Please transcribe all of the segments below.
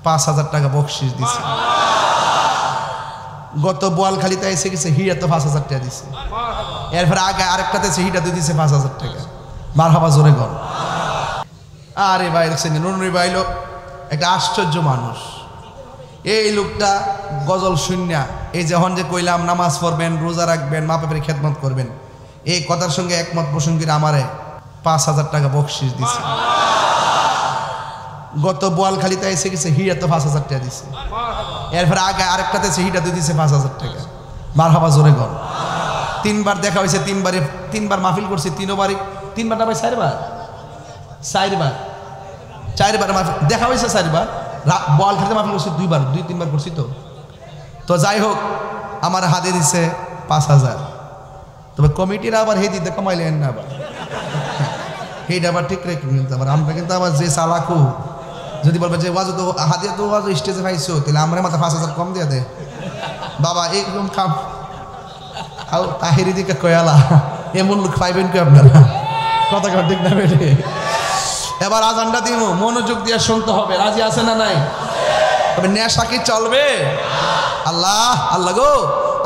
5,000 টাকা বকশিস দিছে। গত বোয়ালখালীতে এসে গেছে হিরা তো 5,000 টাকা দিছে। এরপরে আগে আরেকটাতে হিটা দিয়ে দিছে 5,000 টাকা। মারহাবা জোরে কর। আরে ভাই দেখছেন নুনরি ভাই লোক একটা আশ্চর্য মানুষ। এই লোকটা গজল শুনিয়া এই যখন যে কইলাম নামাজ পড়বেন, রোজা রাখবেন, মা বাপের খেদমত করবেন, এই কথার সঙ্গে একমত পোষণ করে আমারে 5,000 টাকা বকশিস দিছে। গত বোয়ালখালীতে এসে গেছে হিরা তো 5,000 টাকা দিছে। এরপরে আগে আরেকটাতে হিটা দিয়ে দিছে 5,000 টাকা। মারহাবা জোরে কর। 3বার দেখা হয়েছে, 3বার মাহফিল করছি, 3বার না ভাই 4বার মাহফিল দেখা হয়েছে। 4বার বোয়ালখালীতে মাহফিল করছি, 2-3বার করছি। তো যাই হোক আমার হাতে দিছে 5,000। তবে কমিটির আবার হে দিতে কমাইলেন না, আবার সেইটা আবার ঠিক রেখে কিন্তু আবার আমরা কিন্তু আবার যে চালাকু যদি বলবে যে ওয়াজ তো হাতিয়া তো ওয়াজ স্টেজে পাইছো, তাহলে আমরা মাথা 5,000 কম দিয়ে দে বাবা, এইরকম কাম তাহিরি দিকে কয়ালা এমন লোক পাইবেন কি আপনারা? কথা ঠিক না বেটে? এবার আজানটা দিব, মনোযোগ দিয়ে শুনতে হবে। রাজি আছে না নাই? তবে নেশা কি চলবে? আল্লাহ আল্লাহ গো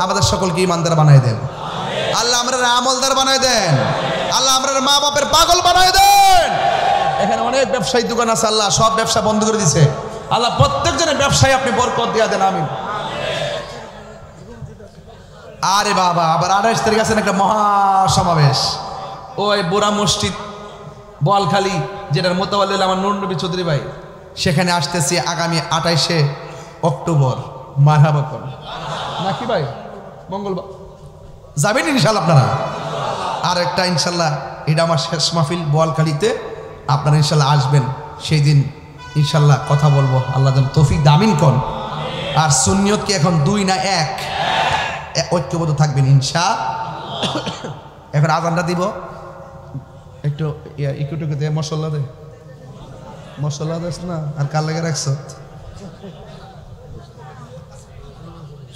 আমাদের সকলকে ইমানদার বানাই দেন। আল্লাহ আমরা আমলদার বানাই দেন। আল্লাহ আমরা মা বাপের পাগল বানাই দেন। এখানে অনেক ব্যবসায়ী দোকান আছে, আল্লাহ সব ব্যবসা বন্ধ করে দিছে। আল্লাহ প্রত্যেকজনের ব্যবসায় আপনি বরকত দিয়া দেন, আমিন। আরে বাবা আবার 28 তারিখ আছে একটা মহা সমাবেশ, ওই বুড়া মসজিদ বোয়ালখালী, যেটার মোতাবাল্লি আমার নূর নবী চৌধুরী ভাই, সেখানে আসতেছি আগামী 28শে অক্টোবর। মারহাবা কর নাকি ভাই? মঙ্গলবার যাবেন ইনশাল্লাহ আপনারা? আর একটা ইনশাল্লাহ এটা আমার শেষ মাহফিল বোয়ালখালীতে, আপনারা ইনশাল্লাহ আসবেন। সেই দিন ইনশাল্লাহ কথা বলবো, আল্লাহ যেন তৌফিক দামিন কর। আর সুন্নিয়ত কি এখন 2 না 1? ঐক্যবদ্ধ থাকবেন ইনশাআল্লাহ। এখন আজানটা দিব, একটু ইকুটুকু দে, মশলা দে, মশলা দেস না আর কার লাগে রাখছ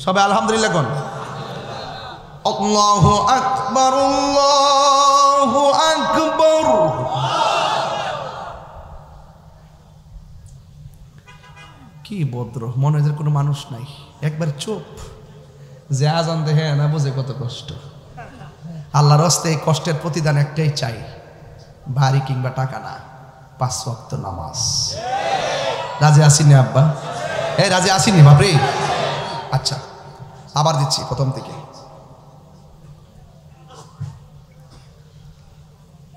সবাই আলহামদুলিল্লাহ কোন আল্লাহু আকবার, আল্লাহু আকবার। কি ভদ্র, মনে হয় কোনো মানুষ নাই, একবার চুপ। যে আজান দেখে না বুঝে কত কষ্ট। আল্লাহর হস্তে এই কষ্টের প্রতিদান একটাই চাই, বাড়ি কিংবা টাকা না, 5 ওয়াক্ত নামাজ। রাজি আসিনি আব্বা? এই রাজি আসিনি বাপরে? আচ্ছা আবার দিচ্ছি প্রথম থেকে।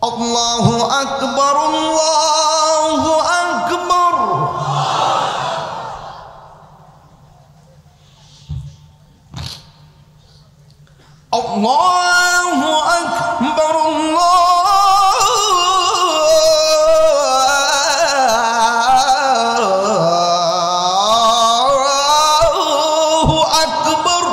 আল্লাহু আকবার, আল্লাহু আকবার। আল্লাহু আকবার, আল্লাহু আকবার।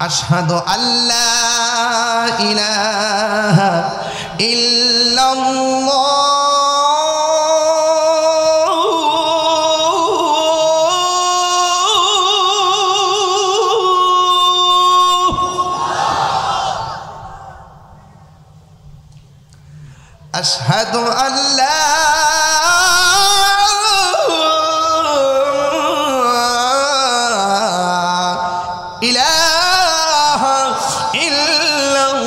আশহাদু আল্লা ইলাহা ইল্লাল্লাহ, আশহাদু আল্লা ইলাহা ইল্লাল্লাহ।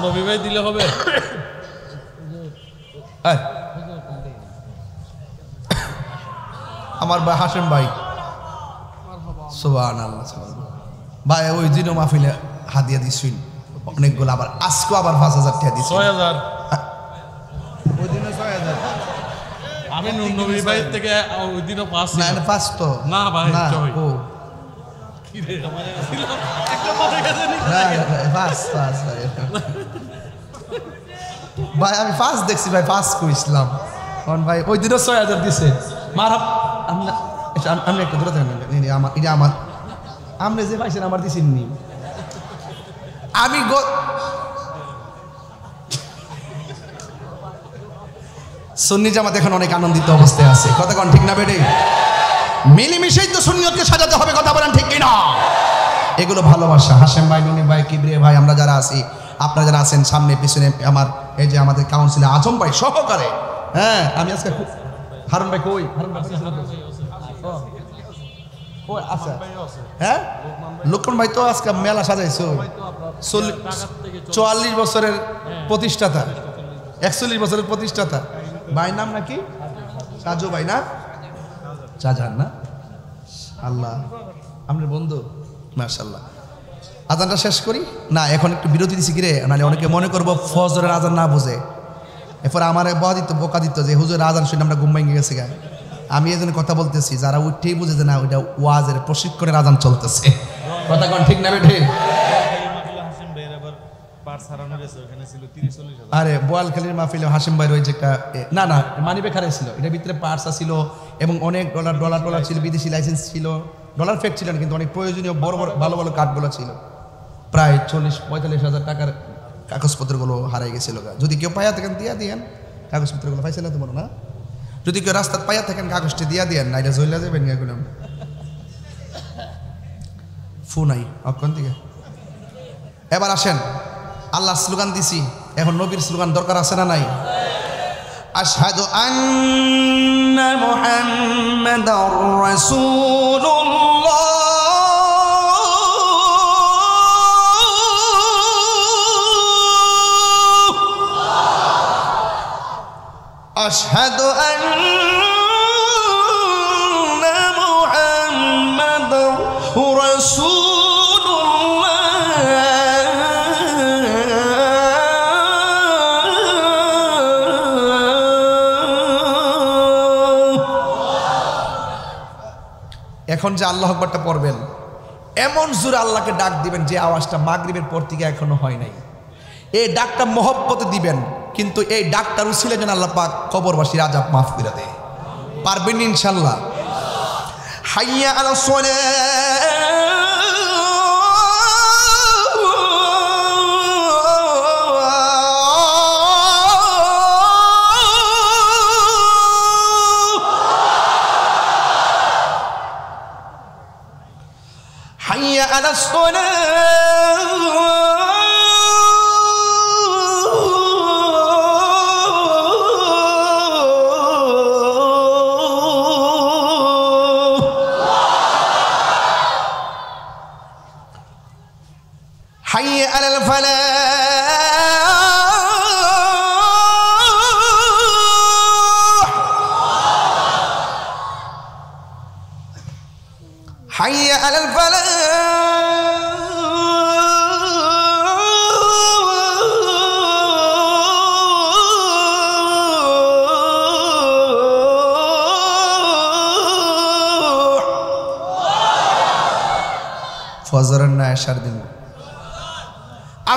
নবী ভাই দিলে হবে? আমার ভাই হাসেম ভাই, সুবহানাল্লাহ ভাই, ওই দিনও মাহফিলে হাদিয়া দিছুন অনেকগুলো, আবার আজকেও আবার 5,000 টাকা দিছি। 6,000 ওই দিনও 6,000। আমি নবী ভাই থেকে ওই দিনও 5 না 5 তো না ভাই, না ও কি রে আমার ছিল একটা পরে গেছে নি না 5 ভাই, আমি 5 দেখছি ভাই, 5 কইছিলাম কোন ভাই। ওই দিনও 6,000 দিছে। মারহাব। আমি একটা দূরে থাকেন, আমার এটা আমার, আপনি যে পাইছেন আমার দিছেন নি। আমি সুন্নি জামাত এখন অনেক আনন্দিত অবস্থায় আছে। কথা কোন ঠিক না বেটে? মিলেমিশেই তো সুন্নিয়তকে সাজাতে হবে, কথা বলেন ঠিক কিনা? এগুলো ভালোবাসা। হাশেম ভাই, নুনি ভাই, কিবরিয়া ভাই, আমরা যারা আছি, আপনারা যারা আছেন সামনে পিছনে, আমার এই যে আমাদের কাউন্সিলর আজম ভাই সহকারে, হ্যাঁ আমি আজকে হারুন ভাই কই, হারুন ভাই আচ্ছা, হ্যাঁ লোকমান ভাই তো আজকে মেলা সাজাইছো, 44 বছরের প্রতিষ্ঠাতা, 41 বছরের প্রতিষ্ঠাতা। ভাই নাম নাকি সাজু ভাই না, শাহজাহান না, আল্লাহ আপনার বন্ধু, মাশাআল্লাহ। আজানটা শেষ করি না, এখন একটু বিরতি দিছি কিরে, নাহলে অনেকে মনে করবো ফজরের আজান না বুঝে, এরপর আমার বোকা দিত যে হুজুরের আজান শুনে আমরা ঘুম ভেঙে গেছে গা। আমি এই জন্য কথা বলতেছি, যারা উঠেই বুঝে যে না ওইটা ওয়াজের প্রশিক্ষণের আজান চলতেছে, কথা কোন ঠিক না বেঠে? আরে বোয়ালখালীর মাহফিলে হাশিম ভাইয়ের ওই যে একটা না না মানিব্যাগ হারাইছিল, এটার ভিতরে পার্সা ছিল এবং অনেক ডলার ছিল, বিদেশি লাইসেন্স ছিল, ডলার ফেক ছিল না কিন্তু অনেক প্রয়োজনীয় বড় বড় ভালো ভালো কার্ডগুলো ছিল, প্রায় 40-45 হাজার টাকার কাগজপত্রগুলো হারাই গেছিল। যদি কেউ পাইয়া থাকেন দিয়া দিয়েন, কাগজপত্রগুলো পাইছে না তোমার না, যদি কেউ রাস্তায় পাইয়া থাকেন কাগজটি দিয়া দিয়েন, না এটা জ্বলে যাবেন এগুলো ফু নাই অক্ষণ থেকে। এবার আসেন, আল্লাহ স্লোগান দিছি, এখন নবীর স্লোগান দরকার আছে না নাই? আশহাদু আন্না মুহাম্মাদার রাসূলুল্লাহ, আশহাদু আন্না মুহাম্মাদার রাসূলুল্লাহ। এখন যে আল্লাহু আকবারটা পড়বেন, এমন জোরে আল্লাহকে ডাক দিবেন যে আওয়াজটা মাগরিবের পর থেকে এখনো হয় নাই। এই ডাকটা মহব্বতে দিবেন, কিন্তু এই ডাকটার উসিলে যেন আল্লাহ পাক কবরবাসীর আযাব মাফ করে দেয়। পারবেন ইনশাআল্লাহ? হাইয়া আলাস সালাহ, হাইয়া আলাস সালাহ, حي على الفلاح، حي على الفلاح. ফজরের না এশার দিন।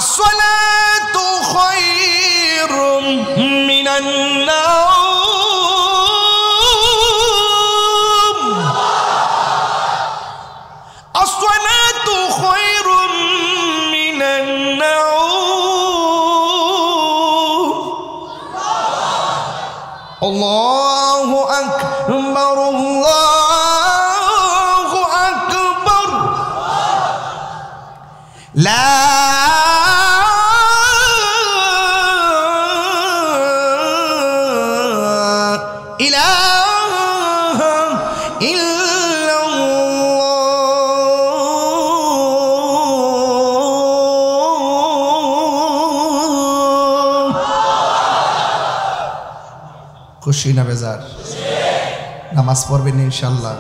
الصلاة خير من النوم، الصلاة خير من النوم. الله أكبر الله أكبر، لا খুশি না বেজার? নামাজ পড়বেন ইনশাআল্লাহ।